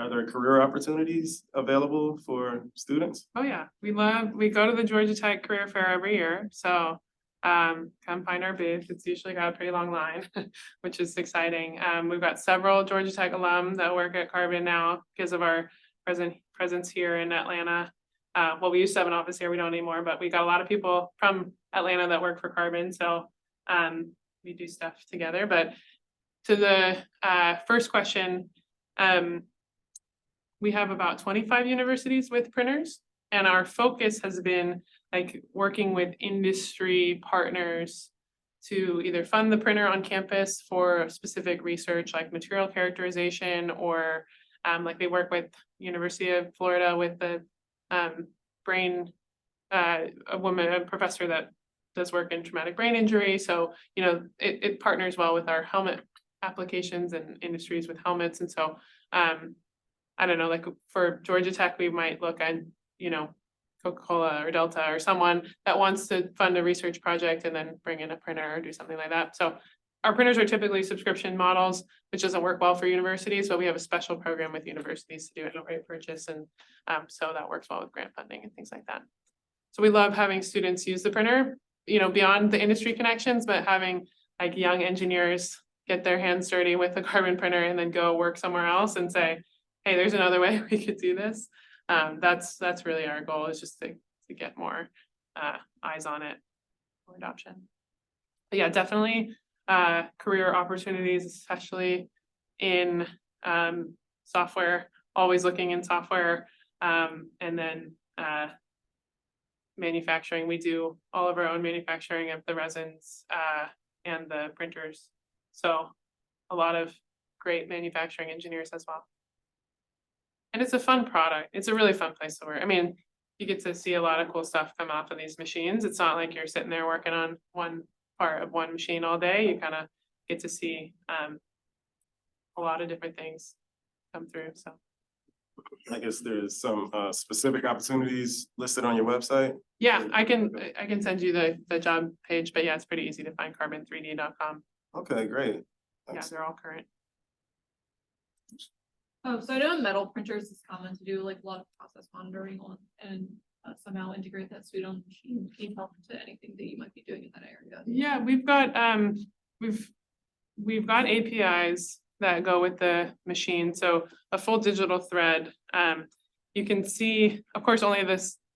there career opportunities available for students? Oh yeah, we go to the Georgia Tech Career Fair every year, so come find our booth. It's usually got a pretty long line, which is exciting. We've got several Georgia Tech alum that work at Carbon now because of our presence here in Atlanta. Well, we used to have an office here, we don't anymore, but we got a lot of people from Atlanta that work for Carbon, so we do stuff together. But to the first question, we have about 25 universities with printers, and our focus has been like working with industry partners to either fund the printer on campus for specific research like material characterization, or like they work with University of Florida with the brain, a professor that does work in traumatic brain injury. So, it partners well with our helmet applications and industries with helmets. And so, I don't know, like for Georgia Tech, we might look at, Coca-Cola or Delta or someone that wants to fund a research project and then bring in a printer or do something like that. So our printers are typically subscription models, which doesn't work well for universities, but we have a special program with universities to do an outright purchase. And so that works well with grant funding and things like that. So we love having students use the printer, beyond the industry connections, but having like young engineers get their hands dirty with a Carbon printer and then go work somewhere else and say, hey, there's another way we could do this. That's really our goal, is just to get more eyes on it for adoption. But yeah, definitely career opportunities, especially in software, always looking in software, and then manufacturing. We do all of our own manufacturing of the resins and the printers. So a lot of great manufacturing engineers as well. And it's a fun product. It's a really fun place to work. I mean, you get to see a lot of cool stuff come off of these machines. It's not like you're sitting there working on one part of one machine all day. You kind of get to see a lot of different things come through. So I guess there's some specific opportunities listed on your website. yeah, I can send you the job page, but yeah, it's pretty easy to find carbon3d.com. Okay, great. Yeah, Thanks. they're all current. Oh, so I know in metal printers, it's common to do like a lot of process monitoring on and somehow integrate that suite on the machine. Can you talk to anything that you might be doing in that area? Yeah, we've got APIs that go with the machine, so a full digital thread. You can see, of course, only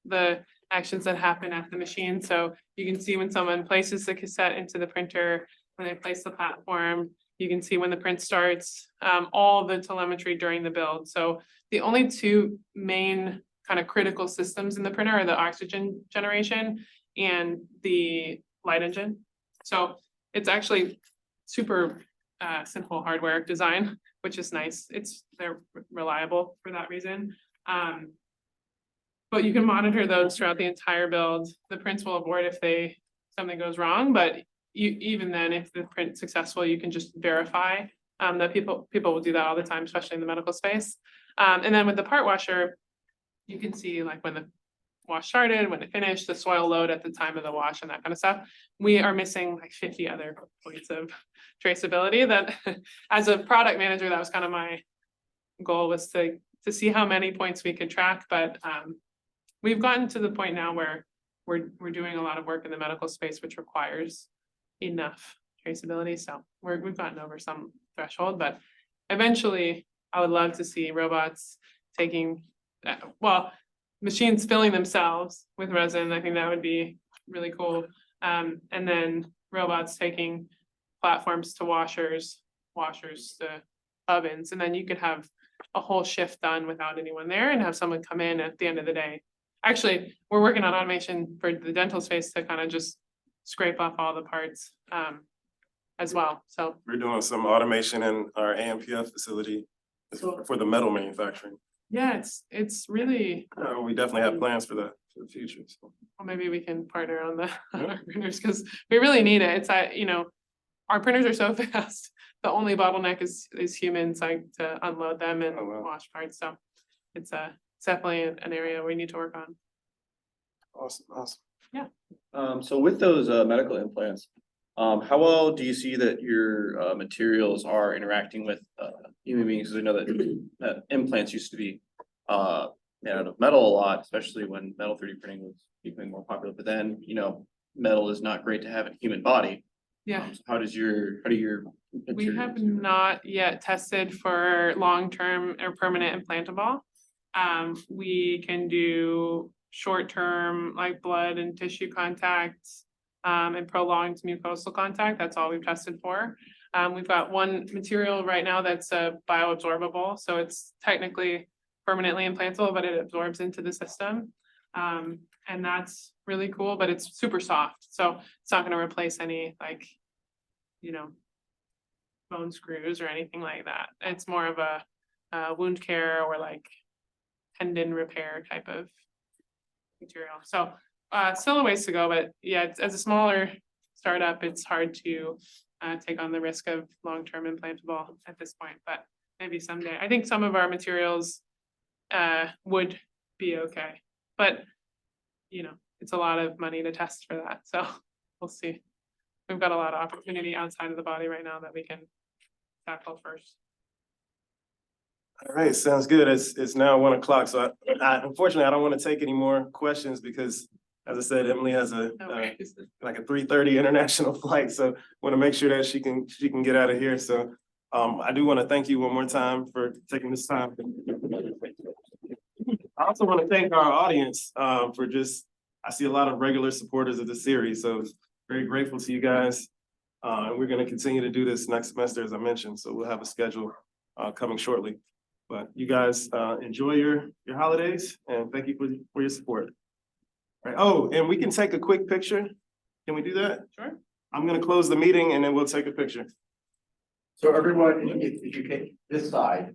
the actions that happen at the machine, so you can see when someone places the cassette into the printer, when they place the platform, you can see when the print starts, all the telemetry during the build. So the only two main kind of critical systems in the printer are the oxygen generation and the light engine. So it's actually super simple hardware design, which is nice. They're reliable for that reason. But you can monitor those throughout the entire build. The prints will abort if something goes wrong, but even then, if the print's successful, you can just verify that people will do that all the time, especially in the medical space. And then with the part washer, you can see like when the wash started, when it finished, the soil load at the time of the wash and that kind of stuff. We are missing like 50 other points of traceability that as a product manager, that was kind of my goal, was to see how many points we could track, but we've gotten to the point now where we're doing a lot of work in the medical space, which requires enough traceability, so we've gotten over some threshold, but eventually I would love to see robots taking, machines filling themselves with resin. I think that would be really cool. And then robots taking platforms to washers to ovens, and then you could have a whole shift done without anyone there and have someone come in at the end of the day. Actually, we're working on automation for the dental space to kind of just scrape off all the parts as well, so. We're doing some automation in our AMPF facility for the metal manufacturing. Yeah, it's really, We definitely have plans for that for the future, so. well, maybe we can partner on the on our printers, because we really need it. It's our printers are so fast. The only bottleneck is humans, like, to unload them and Oh, wow. wash parts, so it's definitely an area we need to work on. Awesome. So with those medical implants, how well do you see that your materials are interacting with human beings? Because I know that implants used to be made out of metal a lot, especially when metal 3D printing was becoming more popular. But then, metal is not great to have in a human body. Yeah. So how do your We have materials- not yet tested for long-term or permanent implantable. We can do short-term, like blood and tissue contact, and prolonged mucosal contact. That's all we've tested for. We've got one material right now that's bioabsorbable, so it's technically permanently implantable, but it absorbs into the system. And that's really cool, but it's super soft, so it's not gonna replace any bone screws or anything like that. It's more of a wound care or like tendon repair type of material. So still a ways to go, but yeah, as a smaller startup, it's hard to take on the risk of long-term implantable at this point, but maybe someday. I think some of our materials would be okay, but it's a lot of money to test for that, so we'll see. We've got a lot of opportunity outside of the body right now that we can tackle first. All right, sounds good. It's now 1 o'clock, so unfortunately, I don't want to take any more questions because, as I said, Emily has No worries. like a 3:30 international flight, so want to make sure that she can get out of here. So I do want to thank you one more time for taking this time. I also want to thank our audience for I see a lot of regular supporters of the series, so very grateful to you guys. And we're going to continue to do this next semester, as I mentioned, so we'll have a schedule coming shortly. But you guys enjoy your holidays, and thank you for your support. All right. Oh, and we can take a quick picture. Can we do that? Sure. I'm gonna close the meeting and then we'll take a picture. So everyone, if you take this side,